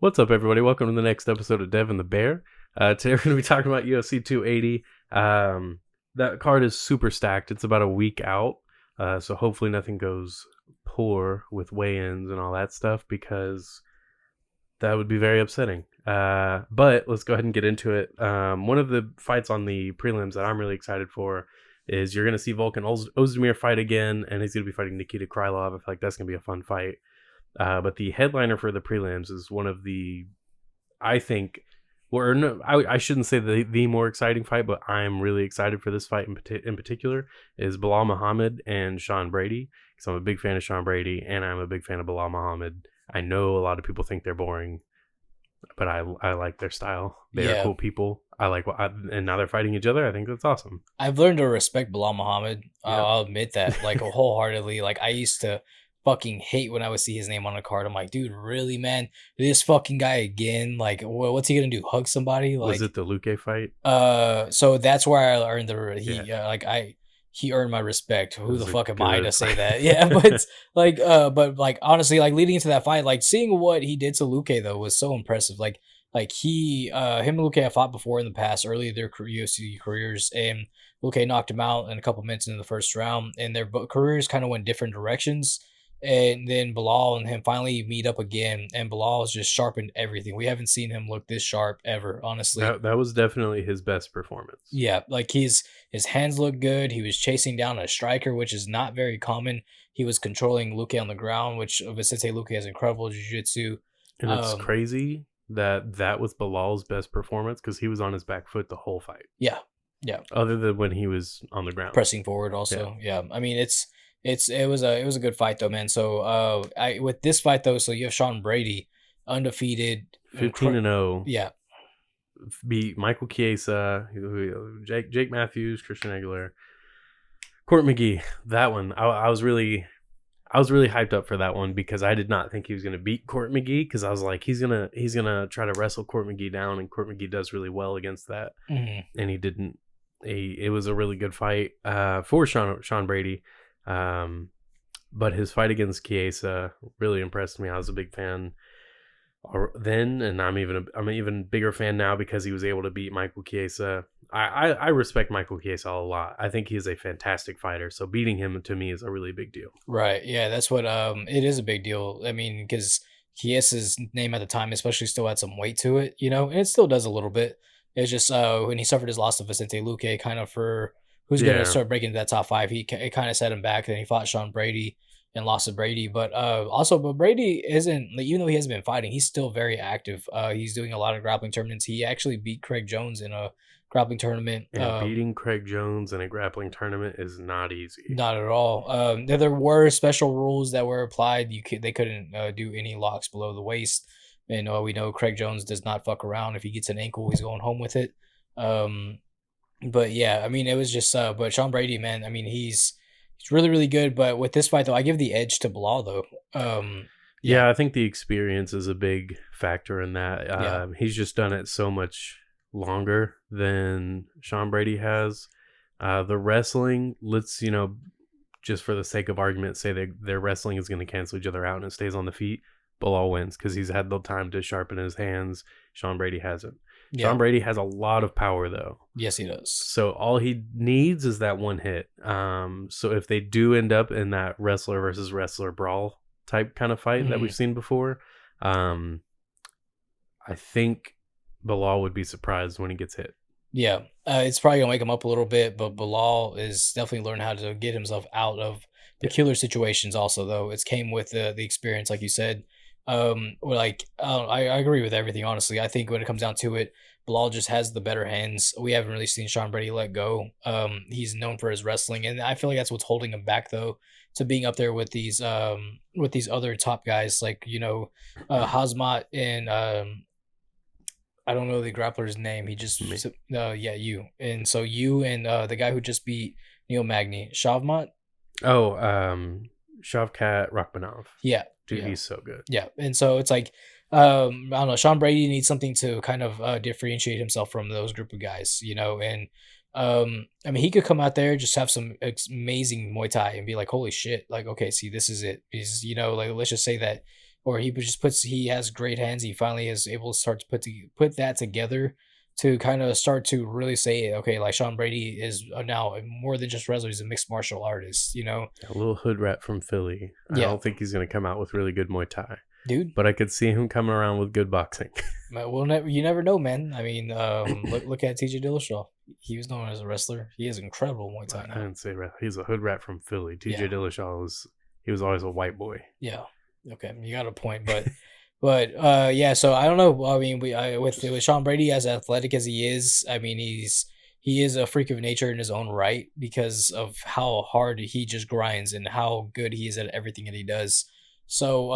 What's up, everybody? Welcome to the next episode of Dev and the Bear. Today we're going to be talking about UFC 280. That card is super stacked. It's about a week out, so hopefully nothing goes poor with weigh-ins and all that stuff because that would be very upsetting. But let's go ahead and get into it. One of the fights on the prelims that I'm really excited for is you're going to see Volkan Ozdemir fight again, and he's going to be fighting Nikita Krylov. I feel like that's going to be a fun fight. But the headliner for the prelims is one of the, I think, or no, I shouldn't say the more exciting fight, but I'm really excited for this fight in particular, is Belal Muhammad and Sean Brady. Because I'm a big fan of Sean Brady, and I'm a big fan of Belal Muhammad. I know a lot of people think they're boring, but I like their style. They're cool people. And now they're fighting each other. I think that's awesome. I've learned to respect Bilal Muhammad. Yeah. I'll admit that, wholeheartedly. Like, I used to fucking hate when I would see his name on a card. I'm like, dude, really, man? This fucking guy again? Like, what's he gonna do? Hug somebody? Like, was it the Luque fight? So that's where I earned he earned my respect. Who the fuck am I to say that? Yeah, but honestly, like leading into that fight, like seeing what he did to Luque though was so impressive. Him and Luque have fought before in the past, early in their UFC careers, and Luque knocked him out in a couple minutes in the first round, and their careers kind of went different directions. And then Belal and him finally meet up again, and Belal has just sharpened everything. We haven't seen him look this sharp ever, honestly. That was definitely his best performance. Yeah, like his hands look good. He was chasing down a striker, which is not very common. He was controlling Luque on the ground, which Vicente Luque has incredible jiu-jitsu. And it's crazy that was Belal's best performance because he was on his back foot the whole fight. Yeah. Other than when he was on the ground. Pressing forward also. Yeah. I mean, it was a good fight though, man. So with this fight though, so you have Sean Brady, undefeated, 15-0. Yeah. Beat Michael Chiesa, Jake Matthews, Christian Aguilera, Court McGee. That one, I was really hyped up for that one because I did not think he was going to beat Court McGee because I was like, he's gonna try to wrestle Court McGee down, and Court McGee does really well against that, and he didn't. It was a really good fight for Sean Brady. But his fight against Chiesa really impressed me. I was a big fan then, and I'm an even bigger fan now because he was able to beat Michael Chiesa. I respect Michael Chiesa a lot. I think he is a fantastic fighter. So beating him to me is a really big deal. Right. Yeah, that's what it is a big deal. I mean, because Chiesa's name at the time especially still had some weight to it, and it still does a little bit. It's just when he suffered his loss to Vicente Luque, kind of for who's going to start breaking into that top five, it kind of set him back. Then he fought Sean Brady and lost to Brady. But Brady isn't, even though he hasn't been fighting, he's still very active. He's doing a lot of grappling tournaments. He actually beat Craig Jones in a grappling tournament. And beating Craig Jones in a grappling tournament is not easy. Not at all. There were special rules that were applied. They couldn't do any locks below the waist. And we know Craig Jones does not fuck around. If he gets an ankle, he's going home with it. But yeah, I mean, it was just, but Sean Brady, man, I mean, he's really, really good. But with this fight, though, I give the edge to Belal, though. Yeah, I think the experience is a big factor in that. He's just done it so much longer than Sean Brady has. The wrestling, let's, just for the sake of argument, say their wrestling is going to cancel each other out and it stays on the feet. Belal wins because he's had the time to sharpen his hands. Sean Brady hasn't. Yeah. Sean Brady has a lot of power, though. Yes, he does. So all he needs is that one hit. So if they do end up in that wrestler versus wrestler brawl type kind of fight that we've seen before, I think Belal would be surprised when he gets hit. Yeah, it's probably going to wake him up a little bit, but Belal is definitely learning how to get himself out of peculiar situations also, though. It's came with the experience, like you said. I agree with everything, honestly. I think when it comes down to it, Belal just has the better hands. We haven't really seen Sean Brady let go. He's known for his wrestling, and I feel like that's what's holding him back, though, to being up there with these other top guys like Hazmat and I don't know the grappler's name. He just you. And so you and the guy who just beat Neil Magny, Shavmat. Shavkat Rakhmonov. Yeah. Dude, he's so good. Yeah. And so it's like, I don't know, Sean Brady needs something to kind of differentiate himself from those group of guys, and I mean, he could come out there, just have some amazing Muay Thai and be like, holy shit, like, okay, see, this is it. He's, like, let's just say that or he has great hands. He finally is able to start to put that together to kind of start to really say, okay, like Sean Brady is now more than just wrestler; he's a mixed martial artist. You know, A little hood rat from Philly. I yeah, don't think he's going to come out with really good Muay Thai, dude. but I could see him coming around with good boxing. Well, you never know, man. I mean, look at T.J. Dillashaw. He was known as a wrestler. He has incredible Muay Thai I now. didn't say rat. He's a hood rat from Philly. TJ Yeah, Dillashaw he was always a white boy. yeah. Okay, you got a point, but yeah. So I don't know. I mean, with Sean Brady, as athletic as he is, I mean, he is a freak of nature in his own right because of how hard he just grinds and how good he is at everything that he does. So,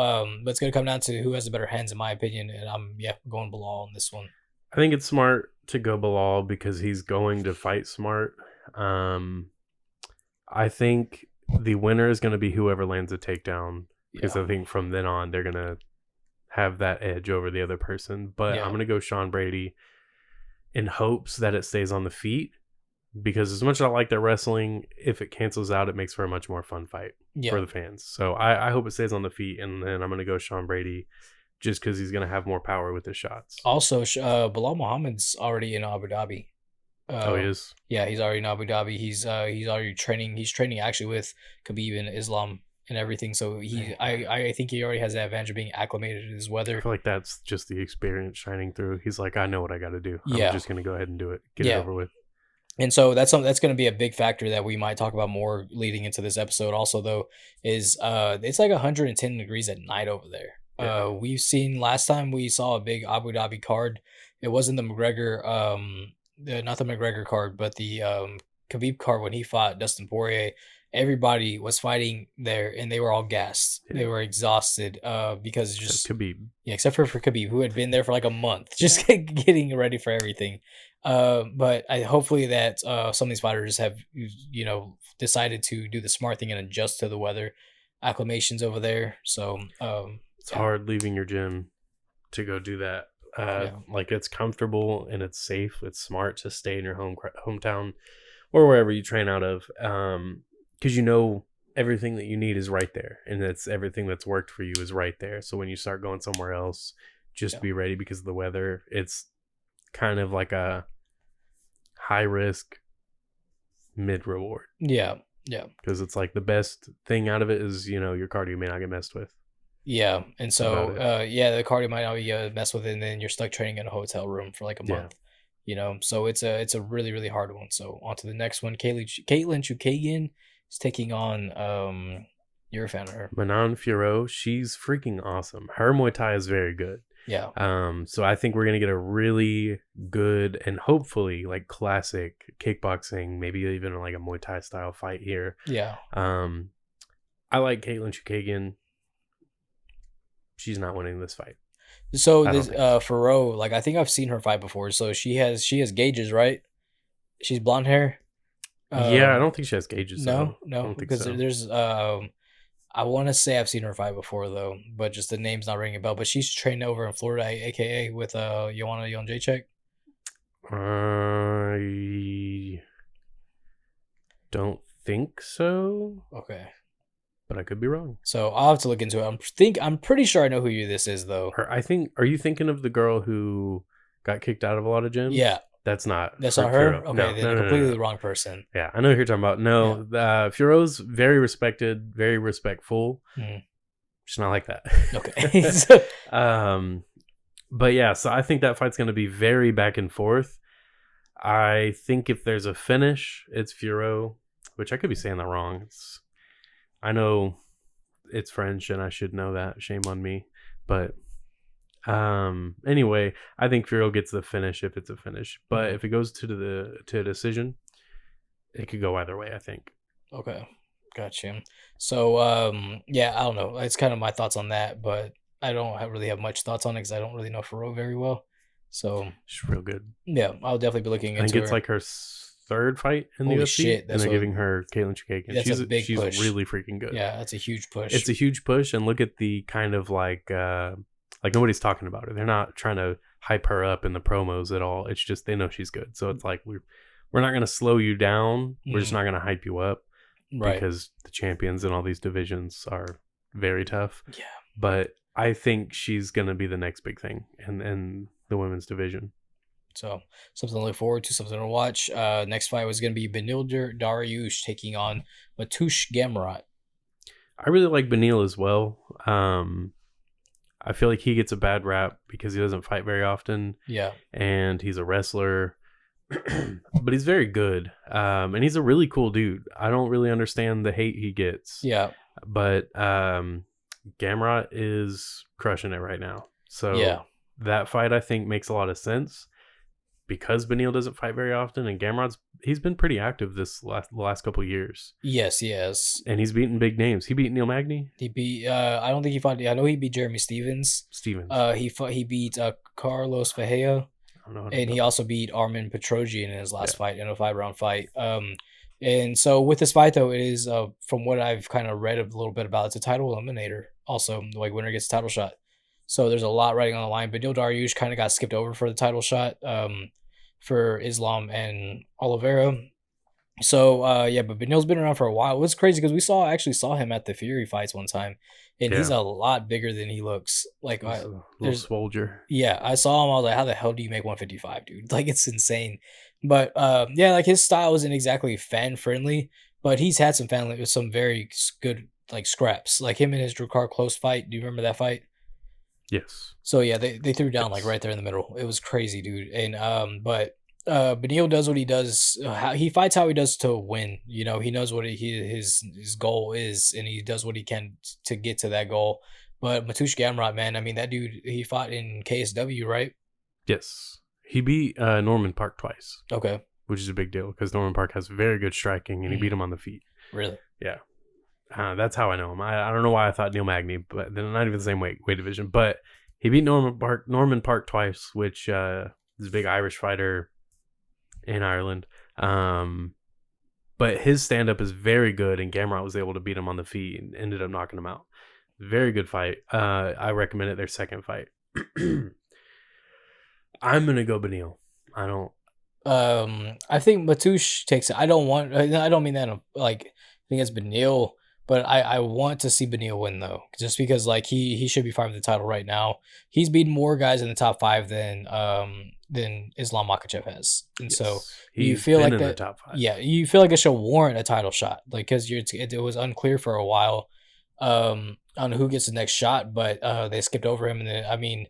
but it's gonna come down to who has the better hands, in my opinion, and I'm going Bilal on this one. I think it's smart to go Bilal because he's going to fight smart. I think the winner is going to be whoever lands a takedown because Yeah, I think from then on they're going to have that edge over the other person. But yeah, I'm going to go Sean Brady in hopes that it stays on the feet because as much as I like their wrestling, if it cancels out, it makes for a much more fun fight yeah. for the fans. So I hope it stays on the feet, and then I'm going to go Sean Brady just because he's going to have more power with his shots. Also, Bilal Muhammad's already in Abu Dhabi. Oh, he is? Yeah, he's already in Abu Dhabi. He's already training. He's training actually with Khabib and Islam and everything. So I think he already has the advantage of being acclimated to his I weather. feel like that's just the experience shining through. He's like, I know what I got to do. Yeah. I'm just going to go ahead and do it. Get it Yeah. over with. And so that's something that's going to be a big factor that we might talk about more leading into this episode. Also, though, is it's like 110 degrees at night over there. Yeah. We've seen last time we saw a big Abu Dhabi card. It wasn't the McGregor, not the McGregor card, but the Khabib card when he fought Dustin Poirier. Everybody was fighting there, and they were all gassed. Yeah. They were exhausted because just Khabib. yeah, except for Khabib, who had been there for like a month, just getting ready for everything. But hopefully that some of these fighters have decided to do the smart thing and adjust to the weather acclimations over there. So It's hard leaving your gym to go do that. Like it's comfortable and it's safe. It's smart to stay in your hometown or wherever you train out of, because everything that you need is right there, and that's everything that's worked for you is right there. So when you start going somewhere else, just be ready because of the weather. It's kind of like a high risk, mid reward. Yeah. Because it's like the best thing out of it is your cardio may not get messed with. Yeah, and so About the cardio might not be messed with it, and then you're stuck training in a hotel room for like a month. So it's a really really hard one. So on to the next one. Caitlin Chukagian is taking on you're a fan of her. Manon Fiorot, she's freaking awesome. Her Muay Thai is very good. Yeah. So I think we're gonna get a really good and hopefully like classic kickboxing, maybe even like a Muay Thai style fight here. Yeah. I like Caitlin Chukagian. She's not winning this fight. So this Farrow, like I think I've seen her fight before. So she has gauges, right? She's blonde hair. Yeah, I don't think she has gauges. No, I don't think because so. there's I want to say I've seen her fight before though, but just the name's not ringing a bell. But she's trained over in Florida, aka with Joanna Jędrzejczyk. I don't think so. Okay. But I could be wrong. So I'll have to look into it. I'm pretty sure I know who this is though. Are you thinking of the girl who got kicked out of a lot of gyms? Yeah. That's not not her? Fiorot. Okay, then completely the wrong person. Yeah, I know who you're talking about. No, Fiorot's very respected, very respectful. She's not like that. Okay. But yeah, so I think that fight's going to be very back and forth. I think if there's a finish, it's Fiorot, which I could be saying that wrong. I know it's French and I should know that. Shame on me. But anyway, I think Fiorot gets the finish if it's a finish. But if it goes to a decision, it could go either way, I think. Okay. Gotcha. So I don't know. It's kind of my thoughts on that, but I don't really have much thoughts on it because I don't really know Fiorot very well. So she's real good. Yeah, I'll definitely be looking into I think it's her. like her third fight in the Holy UFC, shit, and they're giving her Caitlin Chukagian. She's a big she's push. really freaking good. Yeah, that's a huge push. It's a huge push, and look at the kind of like nobody's talking about her. They're not trying to hype her up in the promos at all. It's just they know she's good, so it's like we're not going to slow you down. We're just not going to hype you up, right? Because the champions in all these divisions are very tough. Yeah, but I think she's gonna be the next big thing in the women's division. So something to look forward to, something to watch. Next fight was going to be Benilde Dariush taking on Mateusz Gamrot. I really like Beneil as well. I feel like he gets a bad rap because he doesn't fight very often, Yeah, and he's a wrestler, but he's very good. And he's a really cool dude. I don't really understand the hate he gets, yeah, but Gamrot is crushing it right now. So yeah. that fight I think makes a lot of sense because Beneil doesn't fight very often, and he's been pretty active the last couple of years, Yes, yes. and he's beaten big names. He beat Neil Magny, He beat. I don't think he fought. I know he beat Jeremy Stevens. Stevens. He beat Carlos Fajea, I don't know. and he also beat Armin Petrosian in his last fight in a 5-round fight. And so with this fight though, it is from what I've kind of read a little bit about, it's a title eliminator. Also, like winner gets a title shot. So there's a lot riding on the line. But Neil Dariush kind of got skipped over for the title shot for Islam and Oliveira. So yeah, but Benil's been around for a while. It's crazy because we actually saw him at the Fury fights one time, and he's a lot bigger than he looks. Like He's a little swolger. yeah, I saw him. I was like, how the hell do you make 155, dude? Like it's insane. But yeah, like his style isn't exactly fan friendly, but he's had some very good like scraps. Like him and his Drakkar Close fight. Do you remember that fight? Yes. So yeah, they threw down like right there in the middle. It was crazy, dude. And but Beneil does what he does. He fights how he does to win. You know, he knows what his goal is, and he does what he can to get to that goal. But Mateusz Gamrot, man, I mean that dude. He fought in KSW, right? Yes. He beat Norman Park twice, Okay, which is a big deal because Norman Park has very good striking, and he beat him on the feet. really? Yeah. That's how I know him. I don't know why I thought Neil Magny, but they're not even the same weight division. But he beat Norman Park twice, which is a big Irish fighter in Ireland. But his stand up is very good, and Gamrot was able to beat him on the feet and ended up knocking him out. Very good fight. I recommend it. Their second fight. I'm gonna go Beneil. I don't. I think Mateusz takes it. I don't mean that like I think it's Beneil, but I want to see Beneil win though, just because like he should be fighting for the title right now. He's beaten more guys in the top 5 than Islam Makhachev has, and so you feel like in that. the top 5. Yeah, you feel like it should warrant a title shot, like because it was unclear for a while on who gets the next shot, but they skipped over him, and then, I mean,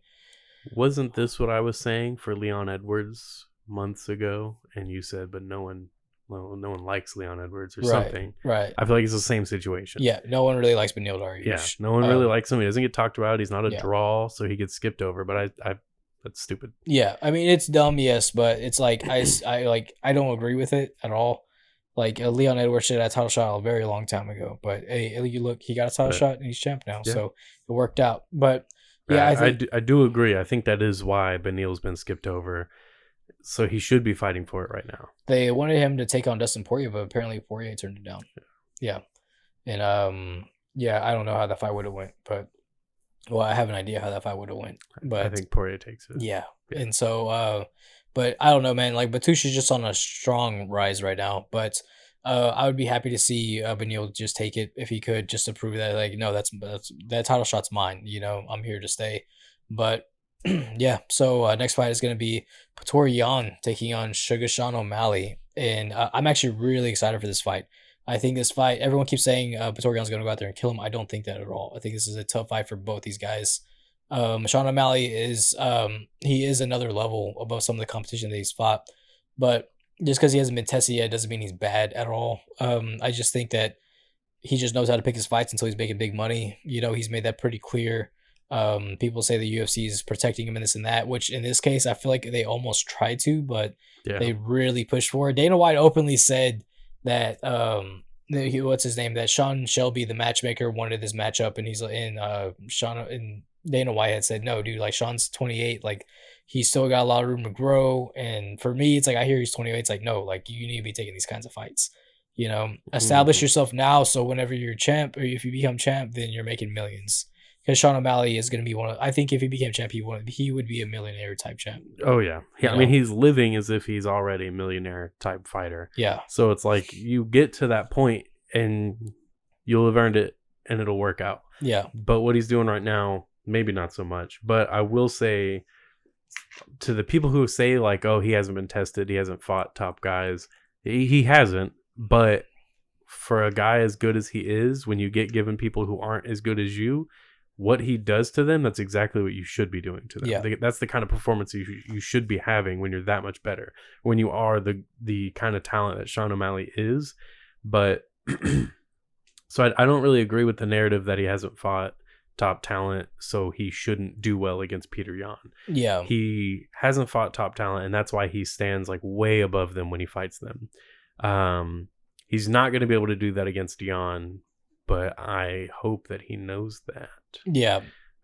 wasn't this what I was saying for Leon Edwards months ago? And you said, but no one likes Leon Edwards or something. Right. I feel like it's the same situation. Yeah, no one really likes Beneil Dariush. Yeah, no one really likes him. He doesn't get talked about. He's not a Yeah. draw, so he gets skipped over. But I that's stupid. Yeah, I mean it's dumb, yes, but it's like I don't agree with it at all. Like Leon Edwards should have a title shot a very long time ago, but hey, you look, he got a title shot and he's champ now, so it worked out. But yeah, I do agree. I think that is why Beneil's been skipped over. So he should be fighting for it right now. they wanted him to take on Dustin Poirier, but apparently Poirier turned it down. Yeah, and yeah, I don't know how that fight would have went, but well, I have an idea how that fight would have went, but I think Poirier takes it. yeah. And so but I don't know, man, like Mateusz is just on a strong rise right now, but I would be happy to see Beneil just take it if he could, just to prove that like no, that's that title shot's mine, you know, I'm here to stay. But yeah, so next fight is going to be Petr Yan taking on Sugar Sean O'Malley, and I'm actually really excited for this fight. I think this fight, everyone keeps saying Petr Yan's going to go out there and kill him. I don't think that at all. I think this is a tough fight for both these guys. Sean O'Malley is he is another level above some of the competition that he's fought, but just because he hasn't been tested yet doesn't mean he's bad at all. I just think that he just knows how to pick his fights until he's making big money. You know, he's made that pretty clear. People say the UFC is protecting him and this and that, which in this case I feel like they almost tried to, but they really pushed for it. Dana White openly said that what's his name, that Sean Shelby, the matchmaker, wanted this matchup, and he's in Sean and Dana White had said no, dude, like Sean's 28, like he's still got a lot of room to grow. And for me, it's like I hear he's 28, it's like no, like you need to be taking these kinds of fights, you know, establish yourself now, so whenever you're champ, or if you become champ, then you're making millions. Because Sean O'Malley is going to be one of, I think if he became champ, he would be a millionaire type champ. Oh yeah. I mean, he's living as if he's already a millionaire type fighter. Yeah. So it's like you get to that point and you'll have earned it and it'll work out. Yeah. But what he's doing right now, maybe not so much. But I will say, to the people who say like, oh, he hasn't been tested, he hasn't fought top guys, he hasn't. But for a guy as good as he is, when you get given people who aren't as good as you, what he does to them, that's exactly what you should be doing to them. Yeah. That's the kind of performance you should be having when you're that much better, when you are the kind of talent that Sean O'Malley is. But so I don't really agree with the narrative that he hasn't fought top talent, so he shouldn't do well against Petr Yan. Yeah. He hasn't fought top talent, and that's why he stands like way above them when he fights them. He's not going to be able to do that against Yan, but I hope that he knows that. Yeah.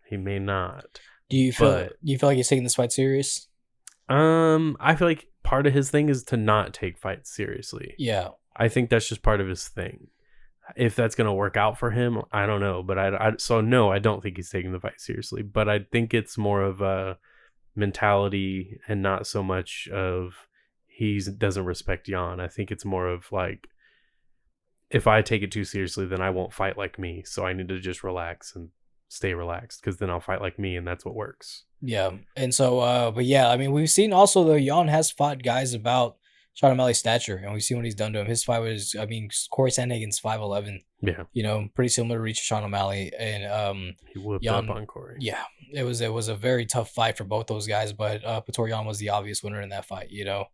He may not. Do you feel like he's taking this fight serious? I feel like part of his thing is to not take fights seriously. Yeah. I think that's just part of his thing. If that's going to work out for him, I don't know. But so no, I don't think he's taking the fight seriously. But I think it's more of a mentality and not so much of he doesn't respect Yan. I think it's more of like, if I take it too seriously, then I won't fight like me. So I need to just relax and stay relaxed, because then I'll fight like me, and that's what works. Yeah. And so, but yeah, I mean, we've seen also though, Yan has fought guys about Sean O'Malley's stature, and we've seen what he's done to him. His fight was, I mean, Corey Sandhagen's 5'11". Yeah. You know, pretty similar reach to Sean O'Malley, and he whooped Yan, up on Corey. Yeah, it was a very tough fight for both those guys, but Petr Yan was the obvious winner in that fight. You know,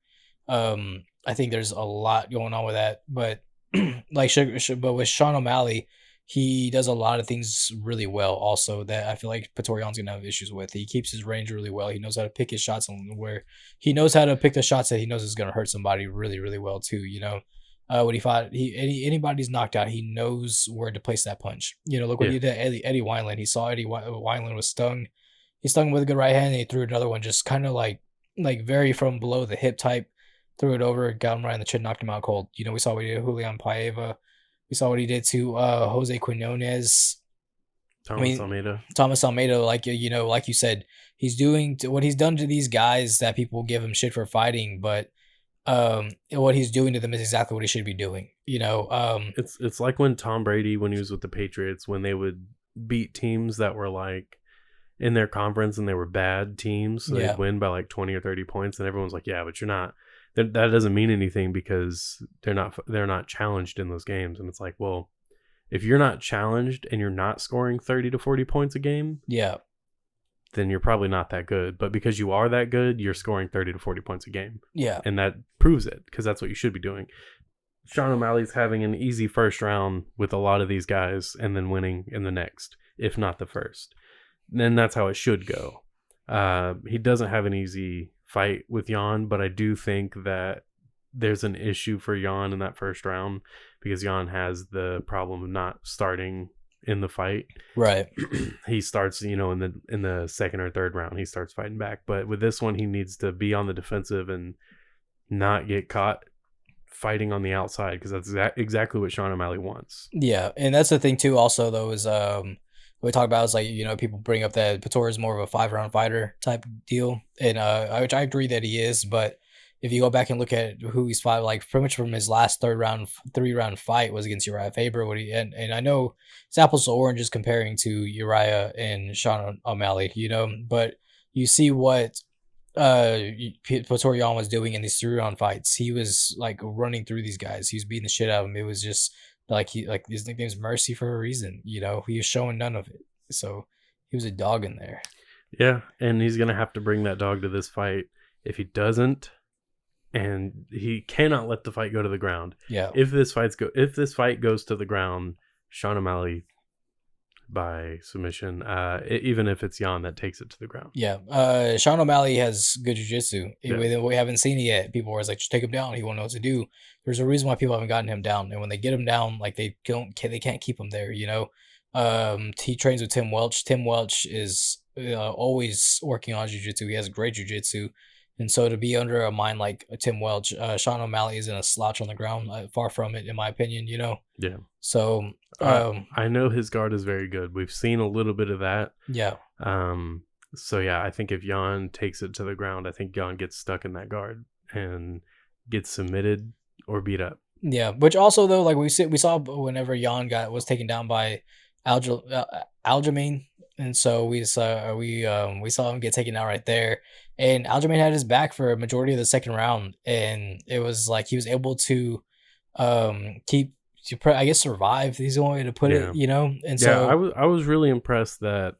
I think there's a lot going on with that, but but with Sean O'Malley, he does a lot of things really well also that I feel like Petr Yan's gonna have issues with. He keeps his range really well. He knows how to pick his shots, and where he knows how to pick the shots that he knows is gonna hurt somebody really, really well too. You know, when he fought, anybody's knocked out, he knows where to place that punch. You know, look what he did to Eddie Wineland. He saw Eddie Wineland was stung. He stung with a good right hand, and he threw another one just kind of like very from below the hip type. Threw it over, got him right in the chin, knocked him out cold. You know, we saw what he did to Julian Paiva. We saw what he did to Jose Quinones. Thomas Almeida, like, you know, like you said, he's doing what he's done to these guys that people give him shit for fighting, but what he's doing to them is exactly what he should be doing. You know, it's like when Tom Brady, when he was with the Patriots, when they would beat teams that were like in their conference and they were bad teams, so they'd win by like 20 or 30 points, and everyone's like, yeah, but you're not. That doesn't mean anything because they're not challenged in those games. And it's like, well, if you're not challenged and you're not scoring 30 to 40 points a game, then you're probably not that good. But because you are that good, you're scoring 30 to 40 points a game. Yeah. And that proves it, because that's what you should be doing. Sean O'Malley's having an easy first round with a lot of these guys and then winning in the next, if not the first. Then that's how it should go. He doesn't have an easy fight with Yan, but I do think that there's an issue for Yan in that first round, because Yan has the problem of not starting in the fight. Right. He starts, you know, in the second or third round, he starts fighting back. But with this one, he needs to be on the defensive and not get caught fighting on the outside, because that's exactly what Sean O'Malley wants. Yeah, and that's the thing too. Also, though, is what we talk about is, like, you know, people bring up that Petr is more of a 5-round fighter type deal, and which I agree that he is. But if you go back and look at who he's fought, like pretty much from his last 3-round fight was against Uriah Faber. And I know it's apples to oranges comparing to Uriah and Sean O'Malley, you know, but you see what Petr Yan was doing in these 3-round fights. He was like running through these guys. He was beating the shit out of them. It was just like his nickname's Mercy for a reason. You know, he was showing none of it. So he was a dog in there. Yeah, and he's gonna have to bring that dog to this fight. If he doesn't, and he cannot let the fight go to the ground. Yeah. If this fight goes to the ground, Sean O'Malley by submission, even if it's Yan that takes it to the ground. Yeah. Sean O'Malley has good jiu-jitsu. We haven't seen it yet. People are always like, just take him down. He won't know what to do. There's a reason why people haven't gotten him down. And when they get him down, like, they can't keep him there, you know? He trains with Tim Welch. Tim Welch is always working on jiu-jitsu. He has great jiu-jitsu. And so to be under a mind like Tim Welch, Sean O'Malley isn't a slouch on the ground. Far from it, in my opinion, you know? Yeah. So I know his guard is very good. We've seen a little bit of that. Yeah. So yeah, I think if Yan takes it to the ground, I think Yan gets stuck in that guard and gets submitted or beat up. Yeah, which also, though, like we saw whenever Yan was taken down by Aljamain, and so we saw him get taken out right there, and Aljamain had his back for a majority of the second round, and it was like he was able to keep I guess survive. Is the only way to put it, Yeah. you know. And Yeah, so I was really impressed that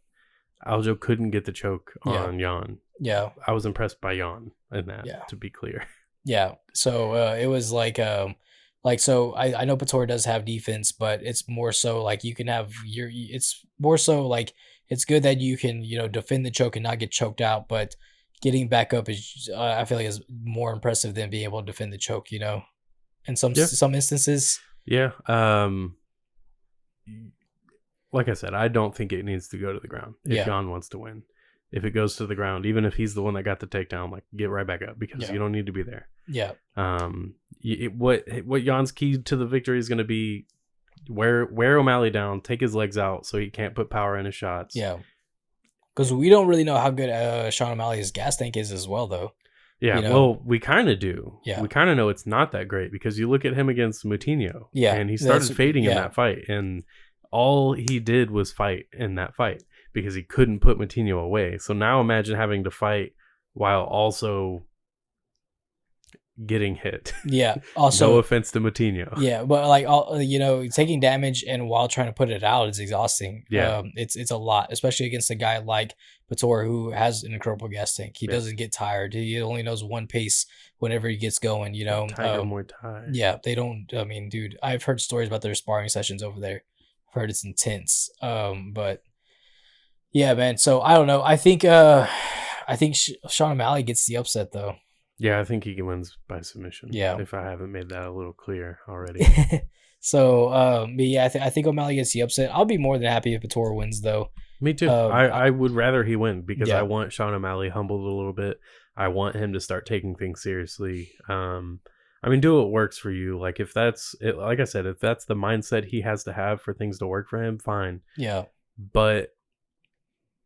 Aljo couldn't get the choke yeah, on Jan. yeah, I was impressed by Jan in that, yeah. to be clear. Yeah. So it was like so I know Pator does have defense, but it's more so like you can have it's more so like it's good that you can, you know, defend the choke and not get choked out, but getting back up is I feel like is more impressive than being able to defend the choke, you know. In Yeah. some instances. Yeah. Like I said, I don't think it needs to go to the ground if Yeah. Jan wants to win. If it goes to the ground, even if he's the one that got the takedown, like get right back up because Yeah. you don't need to be there. Yeah. What Jan's key to the victory is going to be wear O'Malley down, take his legs out so he can't put power in his shots. Yeah. Because we don't really know how good Sean O'Malley's gas tank is as well, though. Yeah, you know? well, we kind of do. Yeah. We kind of know it's not that great because you look at him against Moutinho. Yeah, And he started that's- fading in yeah. that fight. And all he did was fight in that fight because he couldn't put Moutinho away. So now imagine having to fight while also getting hit. Yeah. Also, No offense to Moutinho. yeah, but like all you know, taking damage and while trying to put it out is exhausting. Yeah. It's a lot, especially against a guy like Pator who has an incredible gas tank. He Yeah. doesn't get tired. He only knows one pace whenever he gets going. You know, Tiger Muay Thai. yeah, they don't. I mean, dude, I've heard stories about their sparring sessions over there. I've heard it's intense. But yeah, man. So I don't know. I think Sean O'Malley gets the upset though. Yeah, I think he wins by submission. Yeah. If I haven't made that a little clear already. So, but yeah, I think O'Malley gets the upset. I'll be more than happy if Pator wins, though. Me too. I would rather he win because Yeah. I want Sean O'Malley humbled a little bit. I want him to start taking things seriously. I mean, do what works for you. Like if that's it, like I said, if that's the mindset he has to have for things to work for him, fine. Yeah, But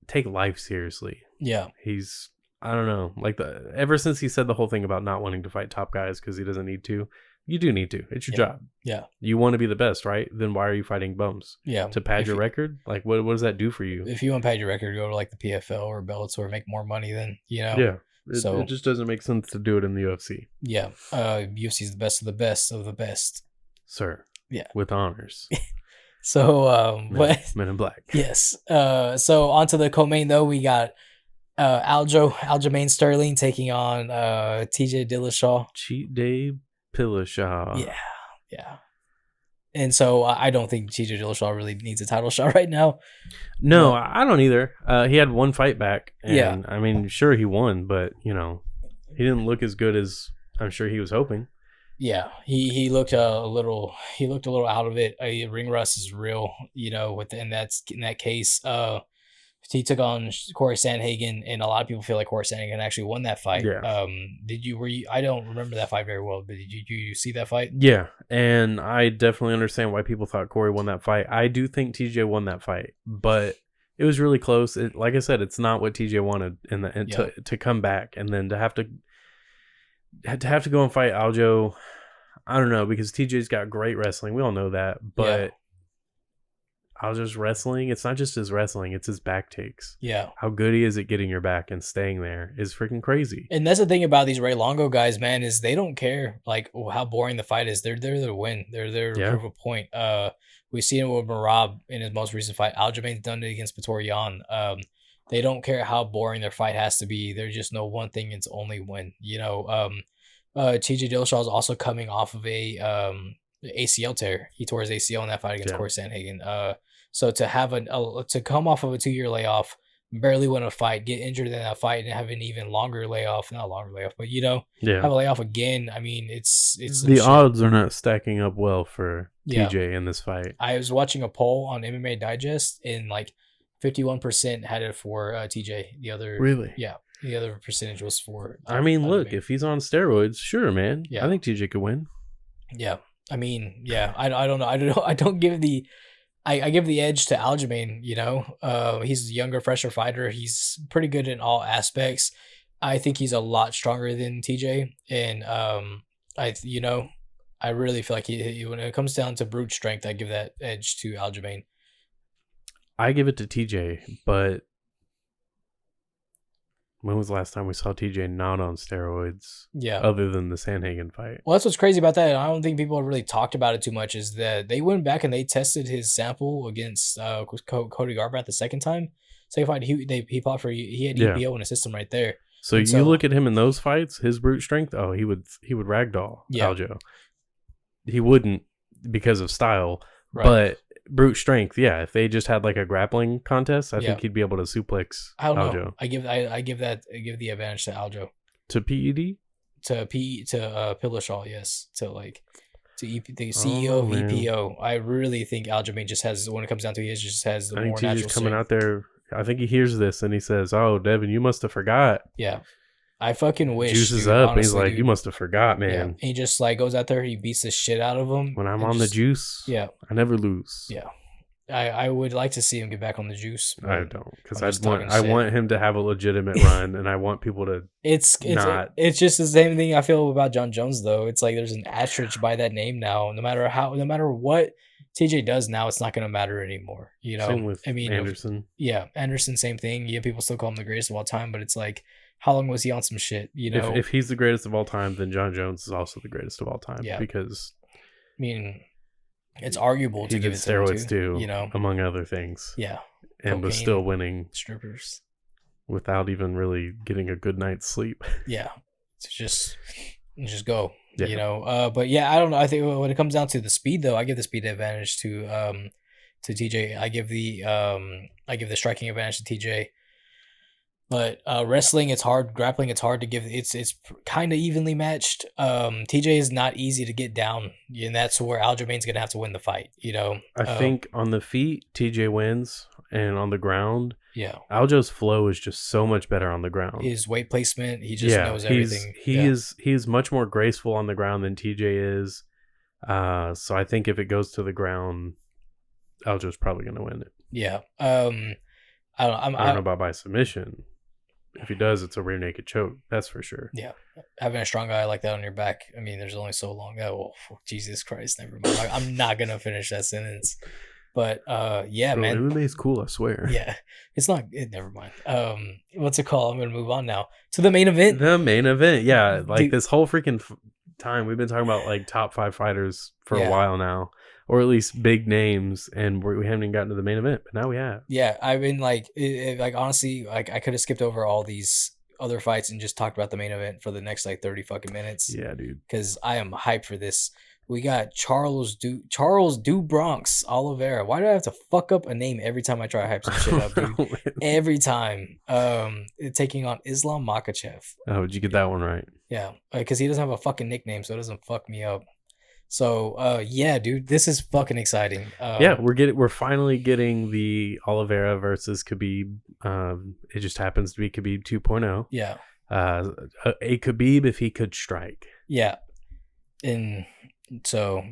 take life seriously. yeah, He's I don't know, like ever since he said the whole thing about not wanting to fight top guys because he doesn't need to. You do need to. It's your Yeah. job. yeah, You want to be the best, right? Then why are you fighting bums? yeah. To pad If your you- record? Like what does that do for you? If you want to pay your record, go to like the PFL or Bellator, make more money. Then you know, Yeah. So- It just doesn't make sense to do it in the UFC, yeah. UFC is the best of the best of the best. sir. Yeah. With honors. So, but Men in Black. yes. So onto the co-main though, we got Aljamain Sterling taking on TJ Dillashaw. Cheat Day Pillashaw. Yeah, yeah. And so I don't think TJ Dillashaw really needs a title shot right now. No, I don't either. He had one fight back. And, Yeah. I mean, sure, he won, but, he didn't look as good as I'm sure he was hoping. Yeah, he looked a little out of it. Ring rust is real, you know. In that case, he took on Corey Sandhagen, and a lot of people feel like Corey Sandhagen actually won that fight. Yeah. Were you? I don't remember that fight very well, but did you see that fight? Yeah, and I definitely understand why people thought Corey won that fight. I do think TJ won that fight, but it was really close. Like I said, it's not what TJ wanted, to come back and then to have to go and fight Aljo. I don't know, because TJ's got great wrestling. We all know that, but Aljo's wrestling, it's not just his wrestling, it's his back takes. Yeah. How good he is at getting your back and staying there is freaking crazy. And that's the thing about these Ray Longo guys, man, is they don't care like how boring the fight is. They're there to win. They're there to prove a point. We've seen it with Marab in his most recent fight. Aljamain's done it against Pator Yan. They don't care how boring their fight has to be. They just know one thing: it's only win. You know, TJ Dillashaw is also coming off of a ACL tear. He tore his ACL in that fight against Corey Sandhagen. So to have to come off of a 2-year layoff, barely win a fight, get injured in that fight, and have an even longer layoff, not a longer layoff, but have a layoff again. I mean, it's the odds are not stacking up well for Yeah. TJ in this fight. I was watching a poll on MMA Digest, and like 51% had it for TJ. The other Really? yeah, the other percentage was for. I mean, look, Aljamain. if he's on steroids, sure, man. Yeah. I think TJ could win. Yeah, I mean, yeah, I don't know. I don't give the. I give the edge to Aljamain, you know. He's a younger, fresher fighter. He's pretty good in all aspects. I think he's a lot stronger than TJ, and I really feel like he when it comes down to brute strength, I give that edge to Aljamain. I give it to TJ, but when was the last time we saw TJ not on steroids Yeah. other than the Sandhagen fight? Well, that's what's crazy about that. And I don't think people have really talked about it too much. Is that they went back and they tested his sample against Cody Garbrandt the second time. Second fight, he fought for he had Yeah. EPO in the system right there. So And you look at him in those fights, his brute strength. Oh, he would ragdoll Yeah. Aljo. He wouldn't because of style, Right. but brute strength. Yeah, if they just had like a grappling contest, I Yeah. think he'd be able to suplex I don't Aljo know. I give the advantage to Aljo. to PED. To Pillishaw, yes. To like to the CEO of man. EPO. I really think Aljamain just has, when it comes down to it, he just has the I more think natural TJ's coming strength. out there. I think he hears this and he says, "Oh, Devin, you must have forgot." Yeah. I fucking wish. Juices dude, up. honestly, And he's like, dude. "You must have forgot, Yeah. man. And he just like goes out there, he beats the shit out of him. When I'm and on just- the juice, Yeah. I never lose." Yeah. I would like to see him get back on the juice. I don't, because I'm I just want talking shit. him to have a legitimate run, and I want people to. It's Not- it's just the same thing I feel about John Jones though. It's like there's an asterisk by that name now. No matter what TJ does now, it's not going to matter anymore. You know, Same with I mean, Anderson. yeah, Anderson, same thing. Yeah, people still call him the greatest of all time, but it's like, how long was he on some shit? You know, If he's the greatest of all time, then John Jones is also the greatest of all time. Yeah. Because I mean, it's arguable he to did give it to him steroids too, You know, among other things, yeah, and was cocaine. still winning strippers. without even really getting a good night's sleep. Yeah, to just go. Yeah. You know, but yeah, I don't know. I think when it comes down to the speed, though, I give the speed advantage to TJ. I give the striking advantage to TJ. But wrestling, it's hard. Grappling, it's hard to give. It's kind of evenly matched. TJ is not easy to get down, and that's where Aljamain's gonna have to win the fight. You know, I think on the feet, TJ wins, and on the ground, yeah, Aljo's flow is just so much better on the ground. his weight placement, he just knows everything. He is much more graceful on the ground than TJ is. So I think if it goes to the ground, Aljo's probably going to win it. Yeah. I don't know about by submission. If he does, it's a rear naked choke. That's for sure. Yeah. Having a strong guy like that on your back, I mean, there's only so long. Oh, Jesus Christ, never mind. I'm not going to finish that sentence. But yeah, Bro, man. MMA is cool, I swear. Yeah. It's not never mind. What's it called? I'm going to move on now to the main event. The main event. Yeah, like Dude. this whole freaking time we've been talking about like top 5 fighters for a while now, or at least big names, and we haven't even gotten to the main event, but now we have. Yeah, I've been like honestly, like I could have skipped over all these other fights and just talked about the main event for the next like 30 fucking minutes. Yeah, dude. Because I am hyped for this. We got Charles Du Bronx Oliveira. Why do I have to fuck up a name every time I try to hype some shit up, dude? Every time. Taking on Islam Makhachev. Oh, did you get that one right? Yeah, because he doesn't have a fucking nickname, so it doesn't fuck me up. So yeah, dude, this is fucking exciting. Yeah, we're finally getting the Oliveira versus Khabib. It just happens to be Khabib 2.0. Yeah. A Khabib if he could strike. Yeah. And so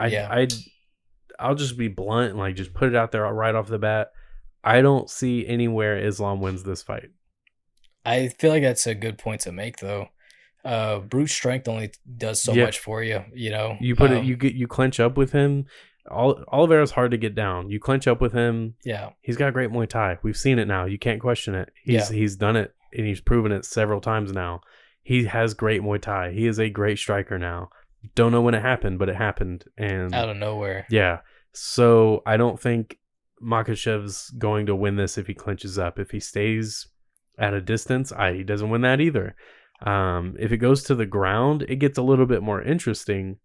I'll just be blunt and like just put it out there right off the bat. I don't see anywhere Islam wins this fight. I feel like that's a good point to make, though. Brute strength only does so much for you, you know. You put it, you clinch up with him. Oliveira's hard to get down. You clinch up with him. Yeah, he's got great Muay Thai. We've seen it now. You can't question it. He's done it and he's proven it several times now. He has great Muay Thai. He is a great striker now. Don't know when it happened, but it happened, and out of nowhere. Yeah. So I don't think Makhachev's going to win this if he clinches up. If he stays at a distance, he doesn't win that either. If it goes to the ground, it gets a little bit more interesting.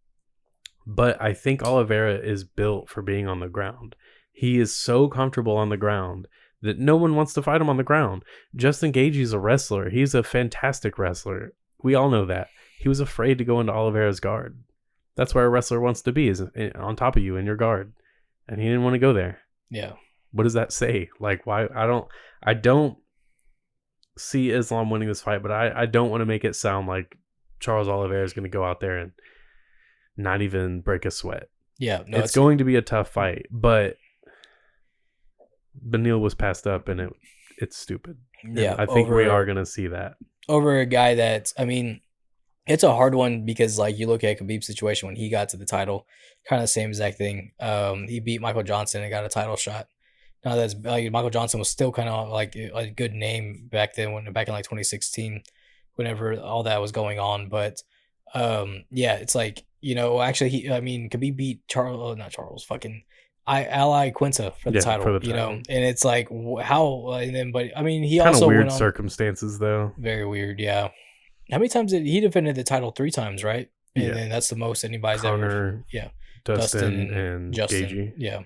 But I think Oliveira is built for being on the ground. He is so comfortable on the ground that no one wants to fight him on the ground. Justin Gaethje's a wrestler. He's a fantastic wrestler. We all know that. He was afraid to go into Oliveira's guard. That's where a wrestler wants to be, is on top of you in your guard. And he didn't want to go there. Yeah. What does that say? Like, why? I don't see Islam winning this fight, but I don't want to make it sound like Charles Oliveira is going to go out there and not even break a sweat. Yeah. No, it's going to be a tough fight, but Beneil was passed up, and it's stupid. Yeah. And I think we are going to see that. Over a guy that, I mean, it's a hard one because, like, you look at Khabib's situation when he got to the title, kind of the same exact thing. He beat Michael Johnson and got a title shot. Now that's like Michael Johnson was still kind of like a good name back then, when back in like 2016, whenever all that was going on. But yeah, it's like, actually, I mean, Khabib beat Charles, oh, not Charles, fucking I Ally Quinta for the Yeah, for title, the title. and it's like how, and then, but I mean, he Kind of also weird went on circumstances though. very weird, yeah. How many times did he defended the title? 3 times, right? And Yeah, then that's the most anybody's ever. Connor, Yeah, Dustin Dustin, and and Justin. Gagey. Yeah.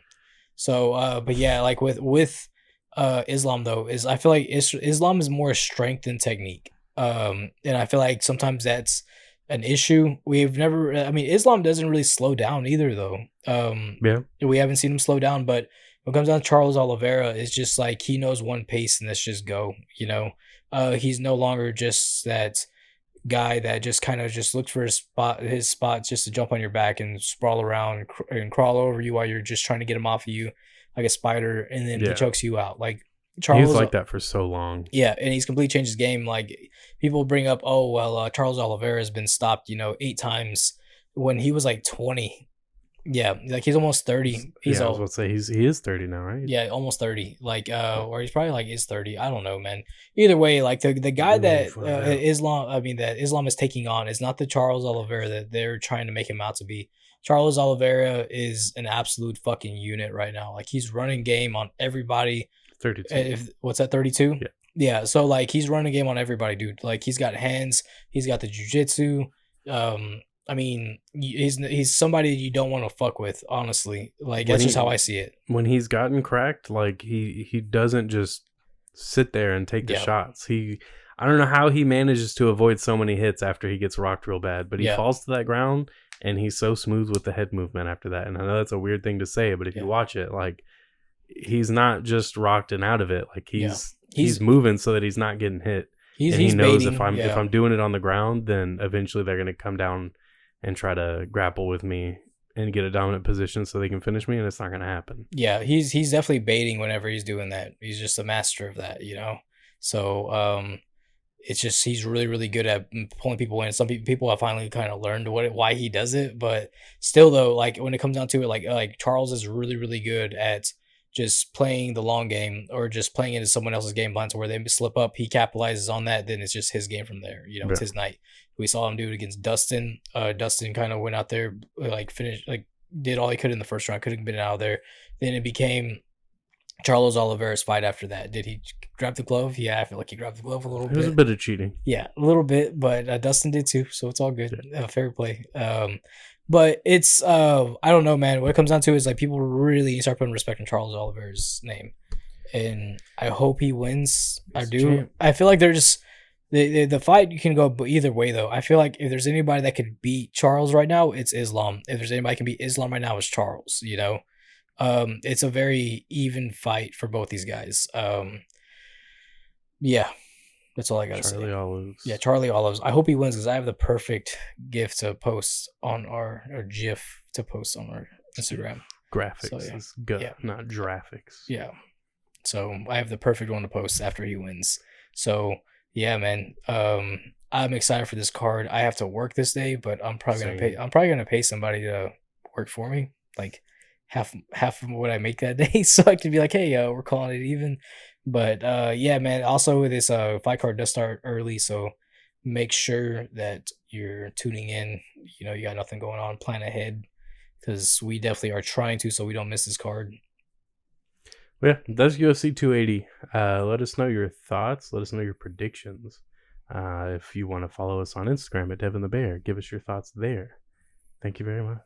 So, but yeah, like with Islam though, is I feel like Islam is more strength than technique. And I feel like sometimes that's an issue. We've never, I mean, Islam doesn't really slow down either though. Yeah, We haven't seen him slow down, but when it comes down to Charles Oliveira, it's just like he knows one pace and let's just go. He's no longer just that guy that just kind of just looks for his spot just to jump on your back and sprawl around and crawl over you while you're just trying to get him off of you like a spider, and then he yeah. chokes you out. Like He was Charles, like that for so long. yeah, and he's completely changed his game. Like people bring up, oh well, Charles Oliveira has been stopped, 8 times when he was like 20. Yeah, like he's almost 30. He's Yeah, I was all about to say he is 30 now, right? yeah, almost 30. Like or he's probably like is 30. I don't know, man. Either way, like the guy that find out. that Islam is taking on is not the Charles Oliveira that they're trying to make him out to be. Charles Oliveira is an absolute fucking unit right now. Like he's running game on everybody. 32. If what's that, 32? Yeah. Yeah, so like he's running game on everybody, dude. Like he's got hands, he's got the jujitsu. I mean, he's somebody you don't want to fuck with, honestly. Like When that's just he- how I see it. When he's gotten cracked, like he doesn't just sit there and take the Yeah. shots. I don't know how he manages to avoid so many hits after he gets rocked real bad, but he Yeah. falls to that ground and he's so smooth with the head movement after that. And I know that's a weird thing to say, but if Yeah. you watch it, like he's not just rocked and out of it. Like he's He's moving so that he's not getting hit. he's And he he's knows baiting, if I'm yeah. doing it on the ground, then eventually they're gonna come down and try to grapple with me and get a dominant position so they can finish me, and it's not gonna happen. Yeah, he's definitely baiting whenever he's doing that. He's just a master of that. So it's just he's really really good at pulling people in. Some people have finally kind of learned why he does it, but still though, like when it comes down to it, like Charles is really really good at just playing the long game or just playing into someone else's game plan to where they slip up, he capitalizes on that, then it's just his game from there. It's Yeah. his night. We saw him do it against Dustin. Dustin kind of went out there, like finished, like did all he could in the first round, couldn't have been out of there. Then it became Charles Oliveira's fight after that. Did he grab the glove? Yeah, I feel like he grabbed the glove a little It was a bit. bit of cheating. Yeah, a little bit, but Dustin did too, so it's all good. Fair play. But it's I don't know, man. What it comes down to is like people really start putting respect on Charles Oliveira's name, and I hope he wins. I He's do. champ. I feel like they're just the fight. You can go either way though. I feel like if there's anybody that could beat Charles right now, it's Islam. If there's anybody that can beat Islam right now, it's Charles. It's a very even fight for both these guys. Yeah, that's all I gotta Charlie say. Olives. Yeah, Charlie Olives. I hope he wins because I have the perfect GIF to post on our or GIF to post on our Instagram. Graphics So, yeah. is good, Yeah. not graphics. Yeah, so I have the perfect one to post after he wins. So yeah, man. I'm excited for this card. I have to work this day, but I'm probably gonna pay. Same. I'm probably gonna pay somebody to work for me, like half of what I make that day, so I can be like, hey, we're calling it even. But yeah, man. Also, this fight card does start early, so make sure that you're tuning in. You got nothing going on. Plan ahead because we definitely are trying to, so we don't miss this card. Yeah, that's UFC 280. Let us know your thoughts. Let us know your predictions. If you want to follow us on Instagram at Devin the Bear, give us your thoughts there. Thank you very much.